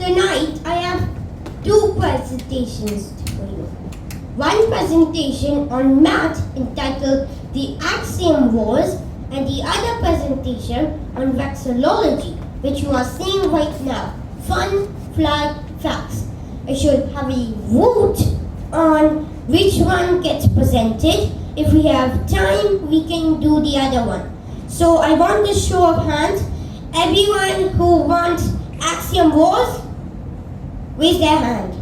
Tonight I have two presentations for you. One presentation on math entitled The Axiom Wars, and the other presentation on vexillology, which you are seeing right now. Fun flag facts. I should have a vote on which one gets presented. If we have time, we can do the other one. So I want a show of hands. Everyone who wants axiom wars, raise their hand.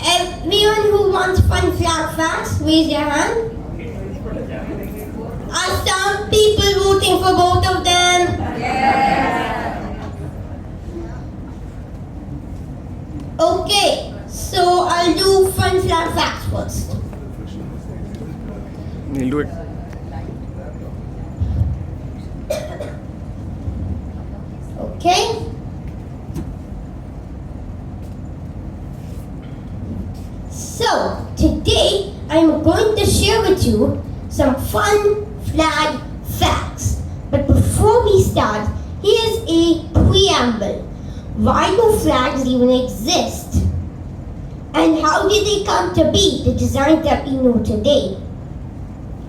Everyone who wants fun flag facts, raise their hand. Are some people voting for both of them? Yeah. Okay, so I'll do fun flag facts first. You'll do it. Okay. So, today I'm going to share with you some fun flag facts. But before we start, here's a preamble. Why do flags even exist? And how did they come to be, the design that we know today?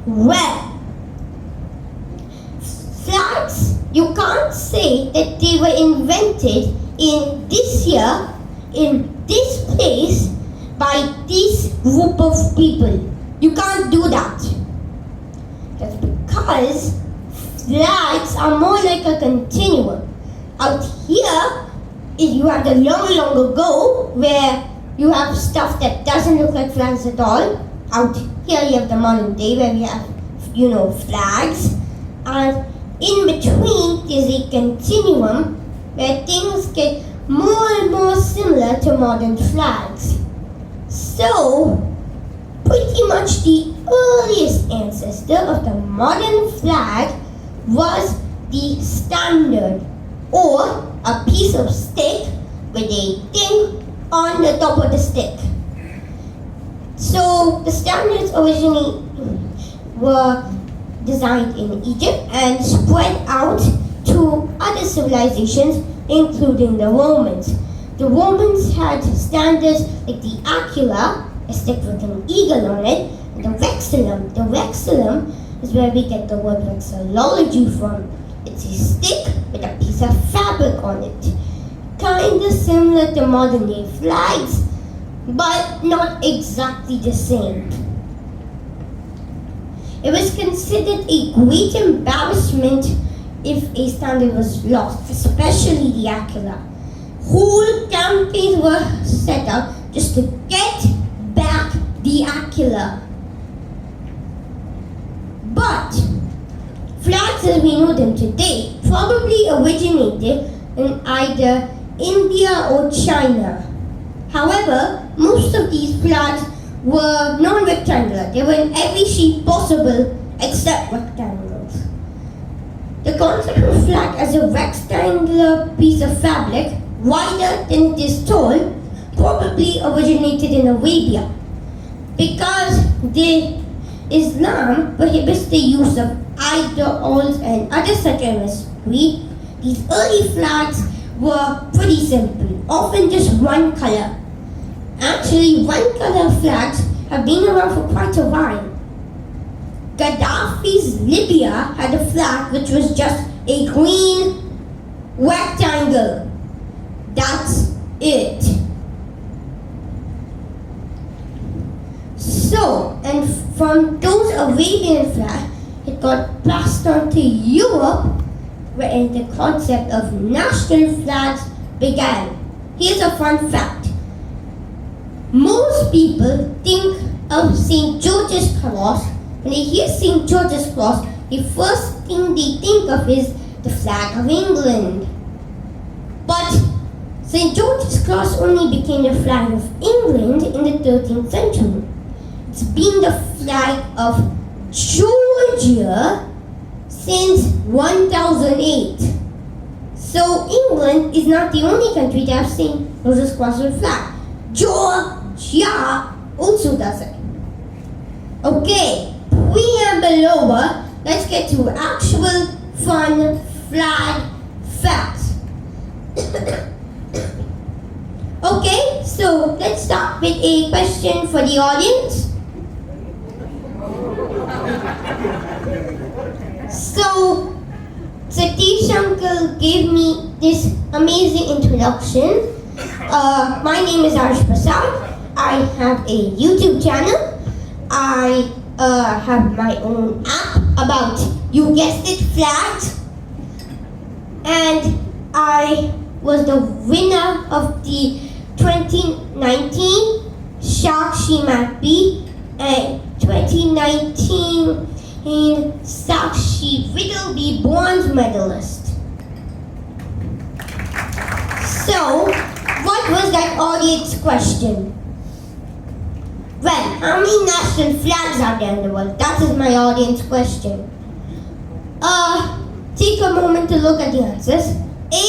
Well, flags, you can't say that they were invented in this year, in this place, by this group of people. You can't do that. That's because flags are more like a continuum. Out here, you have the long ago, where you have stuff that doesn't look like flags at all. Out here you have the modern day where we have, flags. And in between there's a continuum where things get more and more similar to modern flags. So, pretty much the earliest ancestor of the modern flag was the standard, or a piece of stick with a thing on the top of the stick. So the standards originally were designed in Egypt and spread out to other civilizations, including the Romans. The Romans had standards like the Aquila, a stick with an eagle on it, and the vexillum. The vexillum is where we get the word vexillology from. It's a stick with a piece of fabric on it. Kinda similar to modern day flags, but not exactly the same. It was considered a great embarrassment if a standard was lost, especially the Aquila. Whole campaigns were set up just to get back the Aquila. But flags as we know them today probably originated in either India or China. However, most of these flags were non-rectangular. They were in every shape possible except rectangles. The concept of flag as a rectangular piece of fabric, wider than it is tall, probably originated in Arabia. Because Islam prohibits the use of idols and other such imagery, these early flags were pretty simple, often just one color. Actually, one color flags have been around for quite a while. Gaddafi's Libya had a flag which was just a green rectangle. That's it. So, and from those Arabian flags, it got passed on to Europe, where the concept of national flags began. Here's a fun fact. Most people think of St. George's Cross. When they hear St. George's Cross, the first thing they think of is the flag of England. But St. George's Cross only became the flag of England in the 13th century. It's been the flag of Georgia since 1008. So England is not the only country to have St. George's Cross on flag. Georgia also does it. Okay, preamble over. Let's get to actual fun flag facts. Okay, so let's start with a question for the audience. So, Satish uncle gave me this amazing introduction. My name is Ayush Prasad. I have a YouTube channel. I have my own app about, you guessed it, flags. And I was the winner of the 2019 Sakshi Mappy and 2019 Sakshi Whittleby bronze medalist. So, what was that audience question? Well, how many national flags are there in the world? That is my audience question. Take a moment to look at the answers. A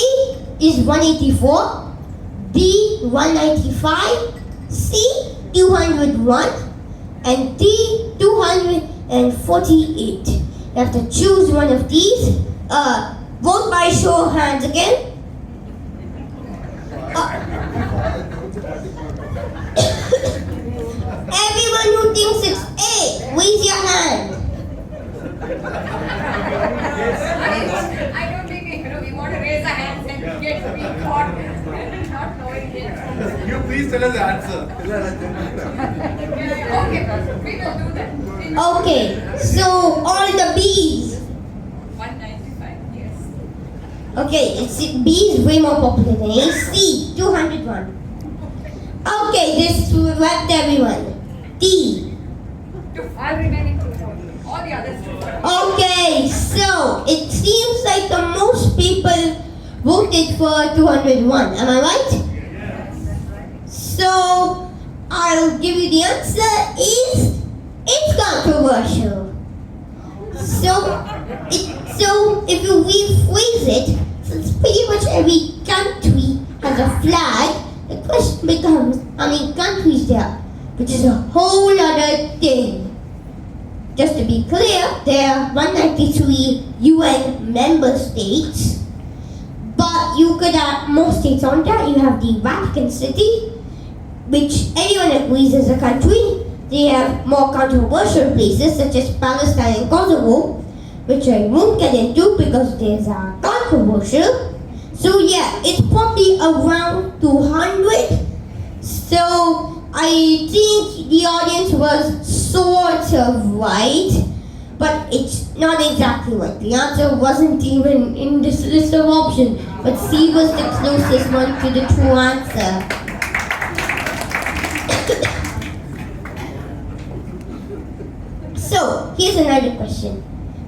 is 184, B 195, C 201, and D 248. You have to choose one of these. Vote by show of hands again. Everyone who thinks it's A, raise your hand. I don't think we want to raise our hands and get caught not knowing it. You please tell us the answer. Okay, we will do that. Okay, so all the B's. 195, yes. Okay, B is way more popular than A. C, 201. Okay, this wrapped everyone. D. All remaining 240. All the others 240. Okay, so it seems like the most people voted for 201. Am I right? Yes, that's right. So I'll give you the answer is it's controversial. So if you rephrase it, since pretty much every country has a flag, the question becomes how many countries there are, which is a whole other thing. Just to be clear, there are 193 UN member states, but you could add more states on that. You have the Vatican City, which everyone agrees is a country. They have more controversial places such as Palestine and Kosovo, which I won't get into because these are controversial. So yeah, it's probably around 200. So I think the audience was sort of right, but it's not exactly right. The answer wasn't even in this list of options, but C was the closest one to the true answer. So, here's another question.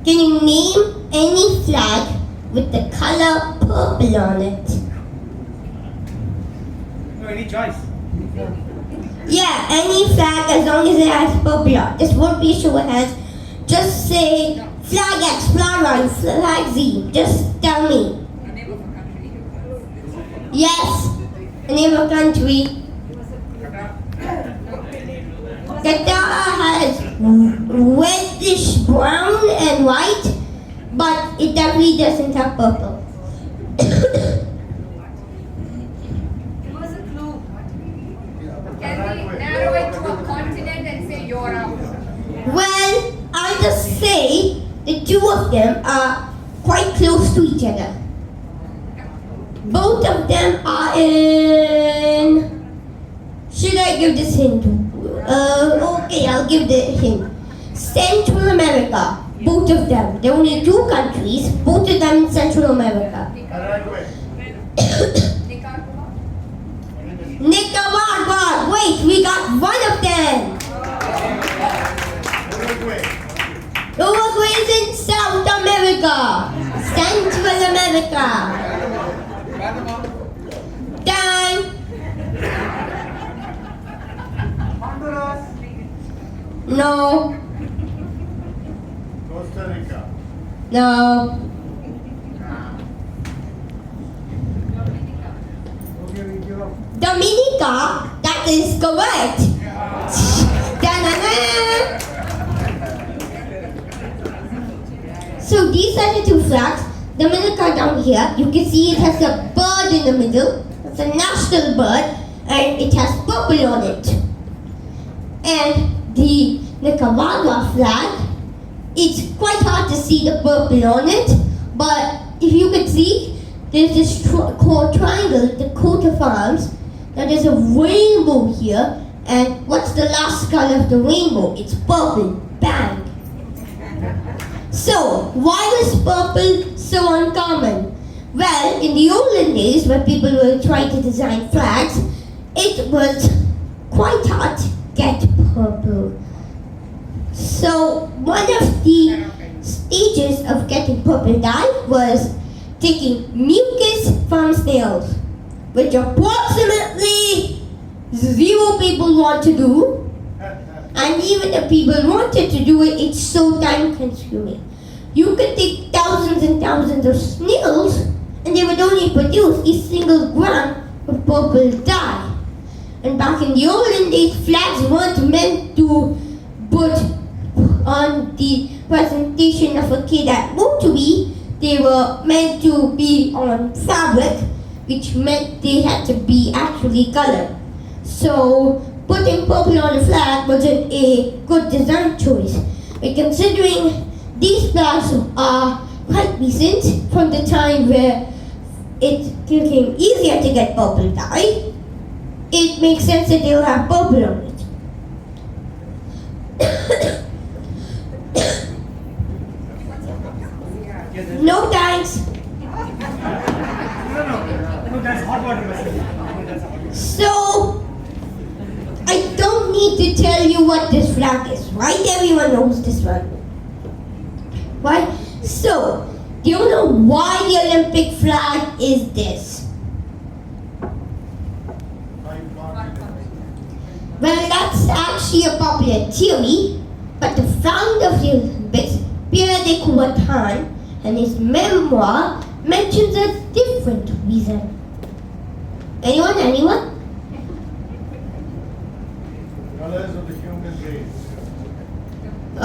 Can you name any flag with the color purple on it? No, any choice. Yeah, any flag as long as it has purple on it. This won't be a show of hands. Just say flag X, flag Y, flag Z. Just tell me. The name of a country. Yes, the name of country. Qatar has reddish brown and white, but it definitely doesn't have purple. Give us a clue. Can we narrow it to a continent and say Europe? Well, I'll just say the two of them are quite close to each other. Both of them are in... Should I give this hint? Okay, I'll give the hint. Central America. Both of them. There are only two countries. Both of them in Central America. Nicaragua? Nicaragua. Wait, we got one of them. Uruguay is in South America. Central America. Time. No. Costa Rica. No. Dominica. That is correct. Da-na-na. So these are the two flags. The middle card down here, you can see it has a bird in the middle. It's a national bird and it has purple on it. And the Nicaragua flag, it's quite hard to see the purple on it, but if you could see, there's this triangle, the coat of arms. Now there's a rainbow here, and what's the last color of the rainbow? It's purple. Bang! So, why was purple so uncommon? Well, in the olden days, when people were trying to design flags, it was quite hard to get purple. So, one of the stages of getting purple dye was taking mucus from snails, which approximately 0 people want to do. And even if people wanted to do it, it's so time consuming. You could take thousands and thousands of snails and they would only produce a single gram of purple dye. And back in the olden days, flags weren't meant to put on the presentation of a kid at Rotary. They were meant to be on fabric, which meant they had to be actually colored. So putting purple on a flag wasn't a good design choice. But considering these flags are quite recent, from the time where it became easier to get purple dye, it makes sense that they'll have purple on it. No thanks. No, that's hot water message. So, I don't need to tell you what this flag is, right? Everyone knows this one. Right? So, do you know why the Olympic flag is this? Well, that's actually a popular theory, but the founder of the Olympics, Pierre de Coubertin, and his memoir mentions a different reason. Anyone? Colors of the human race. I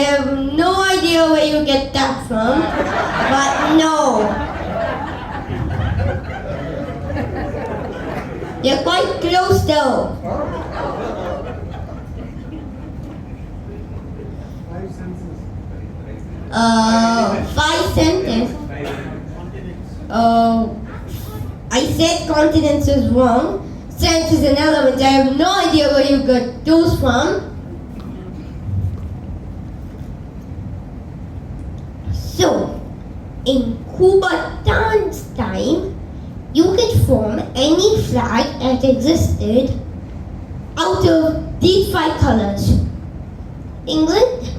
have no idea where you get that from, but no. You're quite close though. Five senses. 5 sentences. I said continents is wrong. Sense is an element. I have no idea where you got those from. So, in Coubertin's time, you could form any flag that existed out of these 5 colors. England?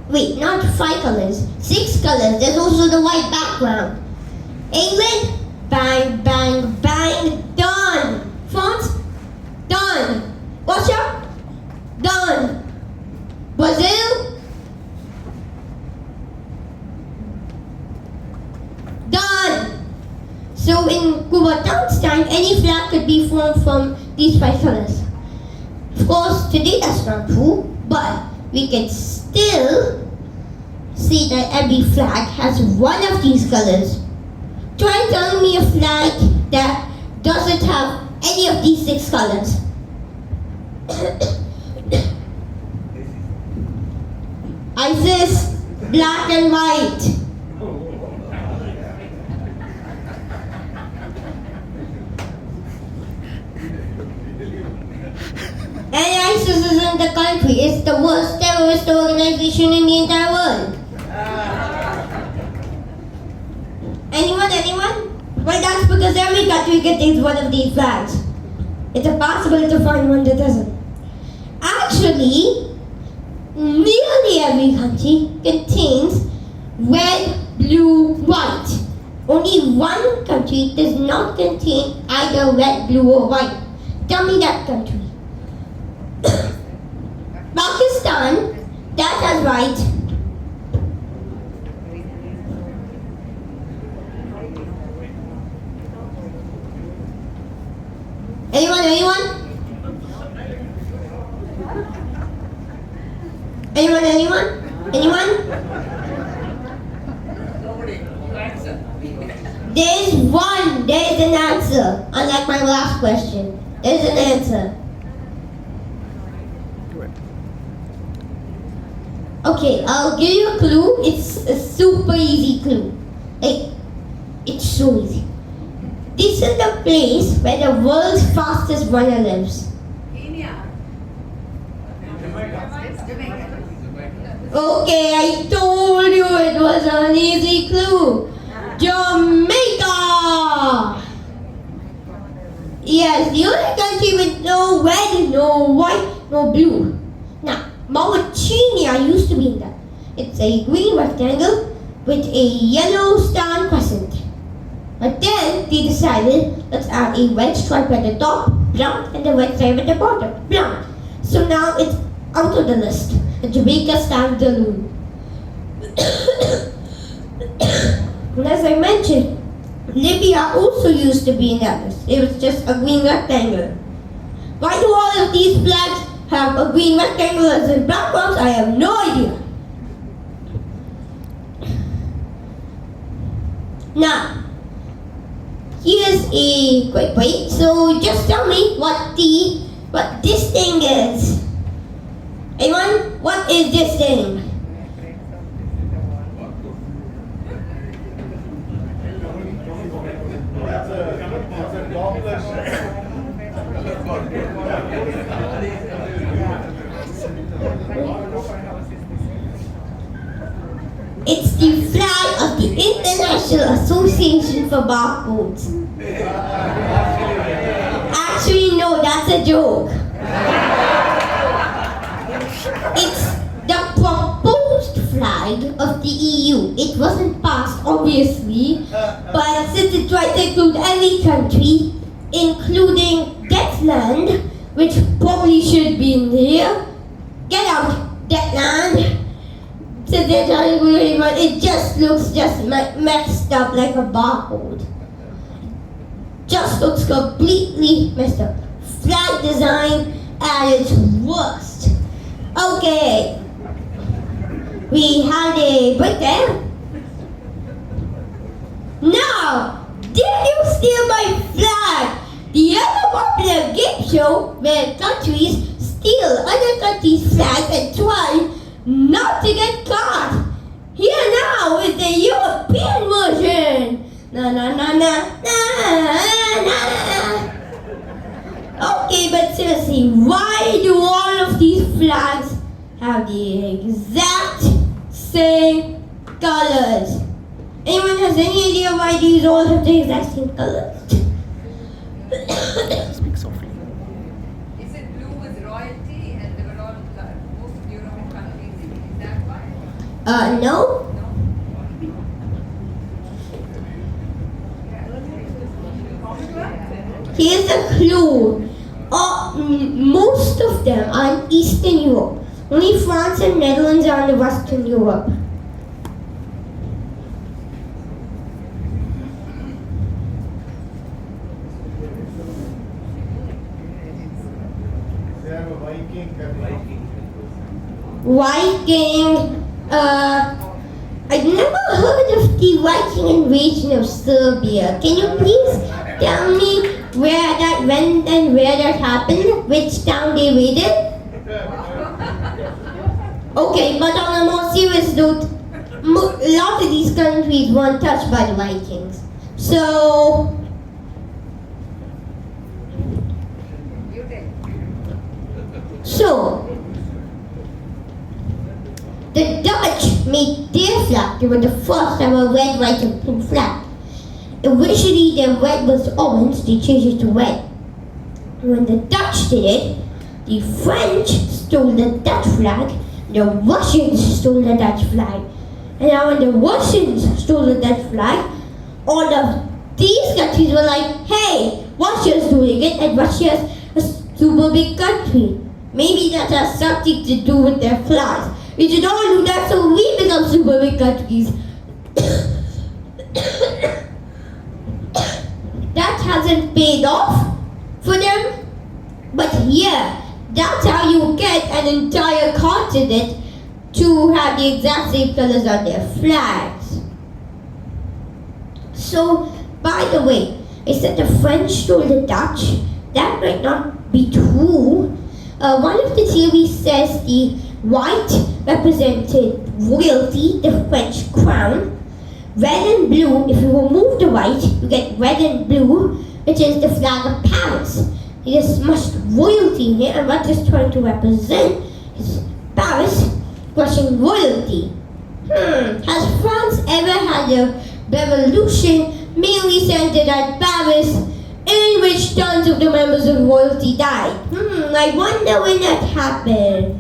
Wait, not 5 colors, 6 colors. There's also the white background. England? Bang, bang, bang, done. France? Done. Russia? Done. Brazil? Done. So in Coubertin's time, any flag could be formed from these 5 colors. Of course, today that's not true, but we can still see that every flag has one of these colors. Try telling me a flag that doesn't have any of these 6 colors. ISIS, black and white. And ISIS isn't the country, it's the worst terrorist organization in the entire world. Anyone? Well, that's because every country contains one of these flags. It's impossible to find one that doesn't. Actually, nearly every country contains red, blue, white. Only one country does not contain either red, blue, or white. Tell me that country. Pakistan, that has white. Anyone? There's an answer. Unlike my last question. There's an answer. Okay, I'll give you a clue. It's a super easy clue. Like, it's so easy. This is the place where the world's fastest runner lives. Kenya. Jamaica. Okay, I told you it was an easy clue. Jamaica! Yes, the only country with no red, no white, no blue. Now, Mauritania used to be in that. It's a green rectangle with a yellow star crescent. But then they decided, let's add a red stripe at the top, brown, and the red stripe at the bottom, brown. So now it's out of the list. And Jamaica stands alone. And as I mentioned, Libya also used to be in that list. It was just a green rectangle. Why do all of these flags have a green rectangle as in backgrounds? I have no idea. Now, here's a quick break. So just tell me what this thing is. Anyone? What is this thing? It's a topless. It's the flag of the International Association for Barcodes. Actually, no, that's a joke. It's the proposed flag of the EU. It wasn't passed, obviously, but since it tried to include every country, including Detland, which probably should be in here. Get out, Detland. Since they're trying to agree, but it just looks messed up like a barcode. Just looks completely messed up. Flag design at its worst. Okay, we had a break there. Now, did you steal my flag? The other popular game show where countries steal other countries' flags and try not to get caught. Here now is the European version. Na na na na na na. Okay, but seriously, why do all of these flags have the exact same colors? Anyone has any idea why these all have the exact same colors? Speak softly. Is it blue was royalty and they were all most European countries? Is that why? No. Here's a clue. Most of them are in Eastern Europe. Only France and Netherlands are in Western Europe. They have a Viking. Viking. I've never heard of the Viking invasion of Serbia. Can you please tell me where that went and where that happened? Which town they raided? Okay, but on a more serious note, a lot of these countries weren't touched by the Vikings. So, You tell. The Dutch made their flag. They were the first ever red, white, and pink flag. Originally, their red was orange. They changed it to red. When the Dutch did it, the French stole the Dutch flag. The Russians stole the Dutch flag. And now when the Russians stole the Dutch flag, all of these countries were like, hey, Russia's doing it, and Russia's a super big country. Maybe that has something to do with their flags. We should all do that so we become super big countries. That hasn't paid off for them. But yeah, that's how you get an entire continent to have the exact same colors on their flags. So By the way, I said the French told the Dutch. That might not be true. One of the theories says the white represented royalty, the French crown. Red and blue, if you remove the white, you get red and blue, which is the flag of Paris. There's much royalty here, and what it's trying to represent is Paris crushing royalty. Has France ever had a revolution mainly centered at Paris, in which tons of the members of royalty died? I wonder when that happened.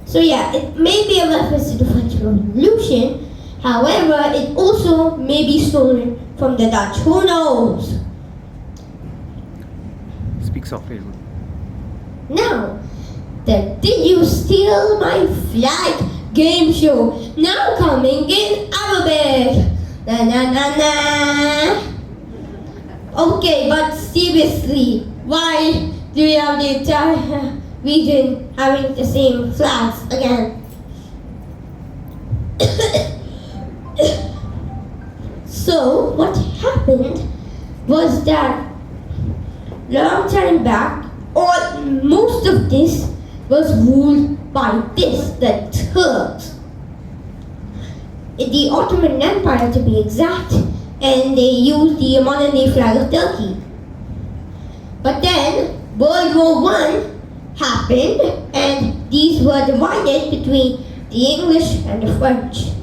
So yeah, it may be a reference to the French Revolution. However, it also may be stolen from the Dutch. Who knows? Speak softly. Now, the Did You Steal My Flag game show. Now coming in Arabic. Na na na na. Okay, but seriously, why do we have the entire region having the same flags again? So, what happened was that long time back, most of this was ruled by the Turks. The Ottoman Empire to be exact, and they used the modern-day flag of Turkey. But then, World War I happened, and these were divided between the English and the French.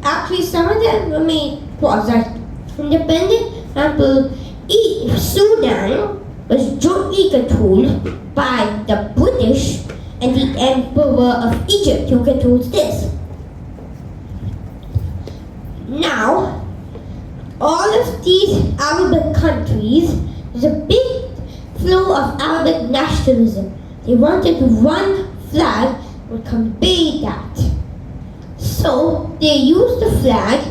Actually, some of them were made quasi-independent. For example, Sudan was jointly controlled by the British and the Emperor of Egypt, who controls this. Now, all of these Arabic countries, there's a big flow of Arabic nationalism. They wanted one flag would convey that. So they used the flag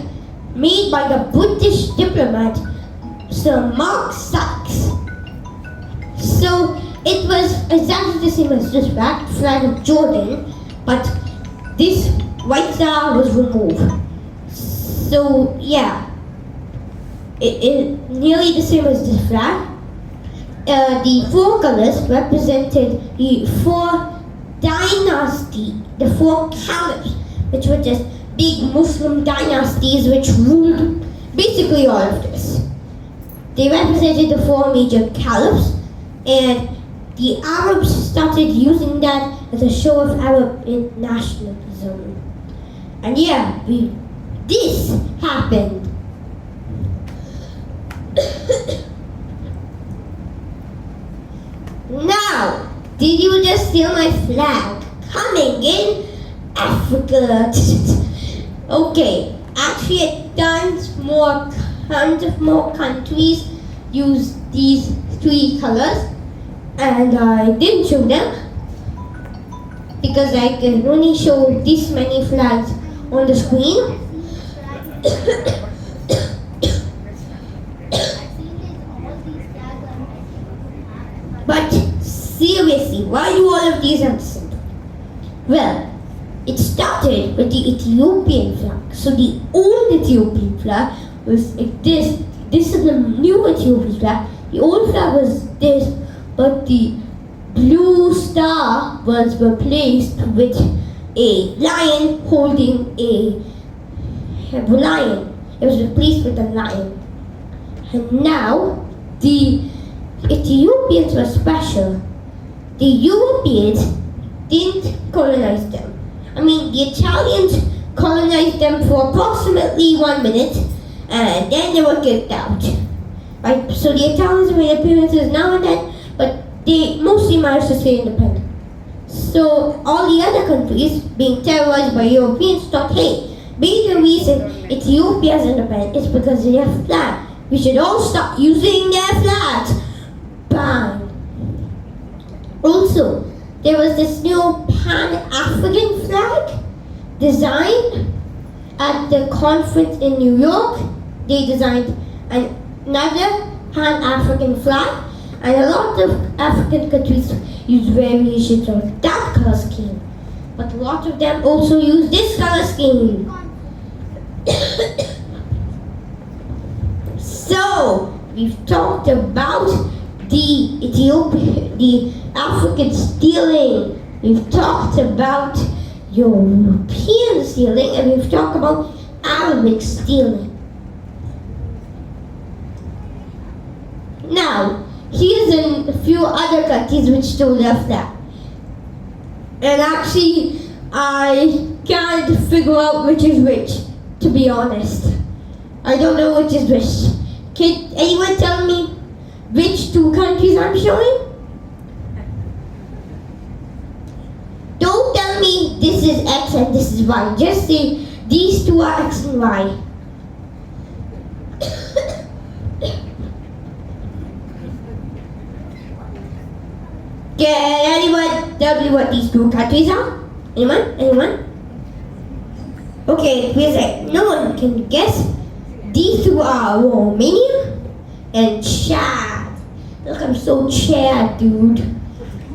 made by the British diplomat Sir Mark Sykes. So it was exactly the same as this flag of Jordan, but this white star was removed. So yeah, it nearly the same as this flag. The four colors represented the four dynasties, the four caliphs, which were just big Muslim dynasties which ruled basically all of this. They represented the four major caliphs, and the Arabs started using that as a show of Arab nationalism. And yeah, this happened. Now, did you just steal my flag? Coming in Africa. Okay, actually tons more countries use these three colors, and I didn't show them because I can only show this many flags on the screen. But seriously, why do all of these have simple? Well, it started with the Ethiopian flag. So the old Ethiopian flag was like this. This is the new Ethiopian flag. The old flag was this, but the blue star was replaced with a lion holding a lion. It was replaced with a lion. And now the Ethiopians were special. The Europeans didn't colonize them. I mean, the Italians colonized them for approximately 1 minute, and then they were kicked out. Right? So the Italians made appearances now and then, but they mostly managed to stay independent. So all the other countries, being terrorized by Europeans, thought, hey, maybe the reason Ethiopia is independent is because of their flag. We should all stop using their flags. Bang. Also, there was this new Pan-African flag designed at the conference in New York. They designed another Pan-African flag, and a lot of African countries use variations of that color scheme. But a lot of them also use this color scheme. So, we've talked about the African stealing. We've talked about European stealing, and we've talked about Arabic stealing. Now, here's a few other countries which stole their flag. And actually, I can't figure out which is which, to be honest. I don't know which is which. Can anyone tell me which two countries I'm showing? Don't tell me this is X and this is Y. Just say these two are X and Y. Can anyone tell me what these two countries are? Anyone? Okay, wait a sec. No one can guess. These two are Romania and Chad. Look, I'm so Chad, dude.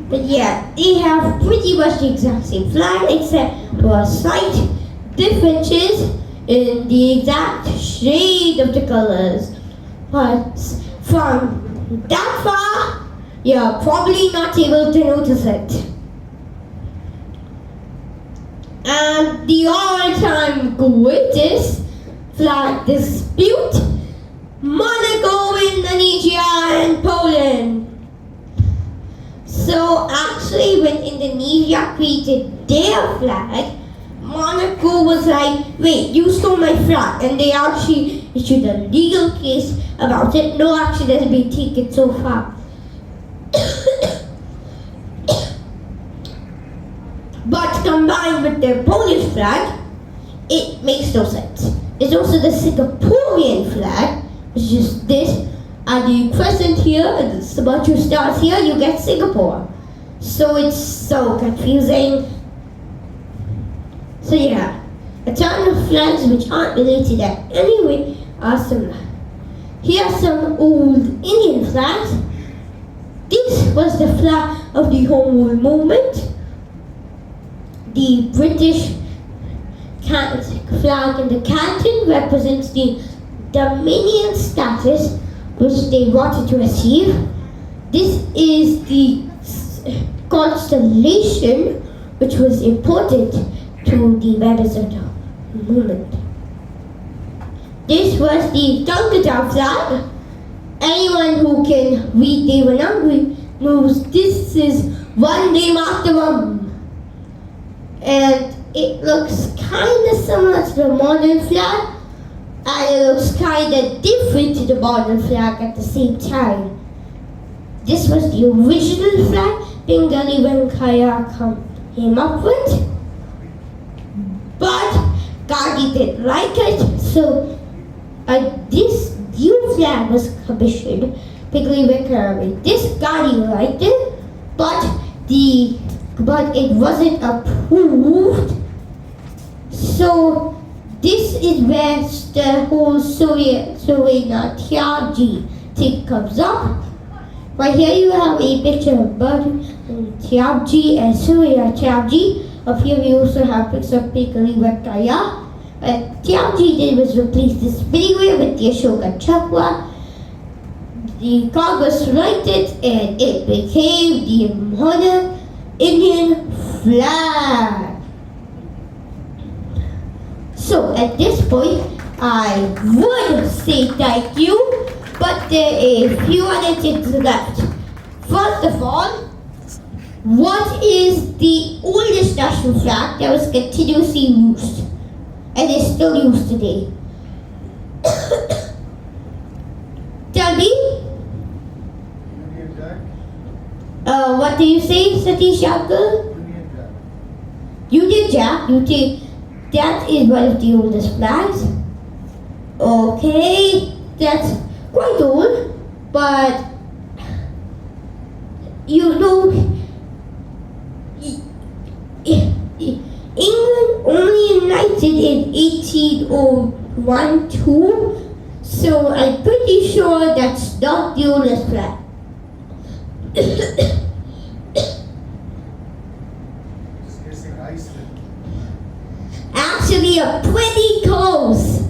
But yeah, they have pretty much the exact same flag, except for slight differences in the exact shade of the colors. But from that far, you're probably not able to notice it. And the all-time greatest flag dispute, Monaco, Indonesia, and Poland. So actually, when Indonesia created their flag, Monaco was like, wait, you stole my flag. And they actually issued a legal case about it. No action has been taken so far. But combined with their Polish flag, it makes no sense. It's also the Singaporean flag, which is this. And the crescent here, and the bunch of stars here, you get Singapore. So it's so confusing. So yeah, a ton of flags which aren't related at any way are similar. Here are some old Indian flags. This was the flag of the Home Rule movement. The British flag in the canton represents the Dominion status which they wanted to achieve. This is the constellation which was important to the members of the movement. This was the Tonga flag. Anyone who can read Devanagari knows this is Vande Mataram. And it looks kind of similar to the modern flag, and it looks kind of different to the modern flag at the same time. This was the original flag Bengali Venkaya came up with, but Gandhi didn't like it, so this new flag was commissioned. Bengali Venkaya, this Gandhi liked it, but it wasn't approved. So this is where the whole Soviet-Tiabji thing comes up. Right here you have a picture of Tiabji and Soviet-Tiabji. Up here we also have pictures of Bengali Venkaya. What Tiabji did was replace this spinning with the Ashoka Chakra. The Congress liked it and it became the modern Indian flag. So at this point, I would say thank you, but there are a few other things left. First of all, what is the oldest national flag that was continuously used and is still used today? Tell me. Union Jack. What do you say, Satish Uncle? Union Jack. Union Jack, you think that is one of the oldest flags? Okay, that's quite old, but you know, England only united in 1801-2, so I'm pretty sure that's not the oldest flag. Just guessing Iceland. Actually, you're pretty close.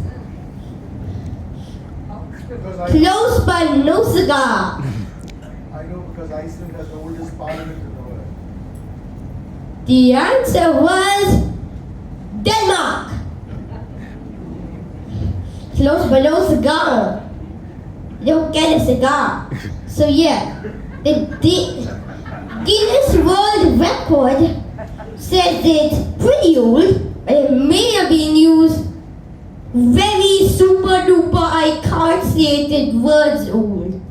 Close but no cigar. I know because Iceland has the oldest parliament in the world. The answer was Denmark. Close but no cigar. You don't get a cigar. So yeah, the Guinness World Record says it's pretty old, but it may have been used very super duper, I can't say it in words old.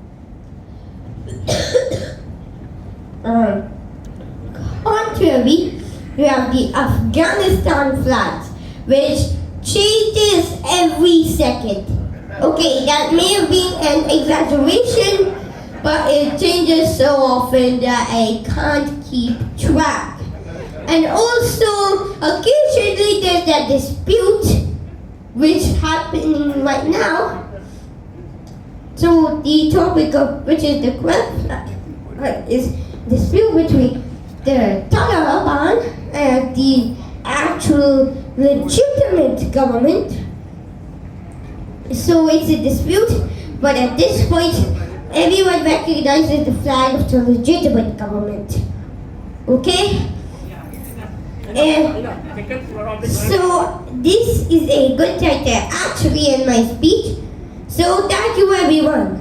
Contrary, we have the Afghanistan flag, which changes every second. Okay, that may have been an exaggeration, but it changes so often that I can't keep track. And also, occasionally there's that dispute which happening right now. So the topic of which is the correct flag is dispute between the Taliban and the actual legitimate government. So it's a dispute, but at this point, everyone recognizes the flag of the legitimate government. Okay? And so this is a good time to actually end my speech. So thank you everyone.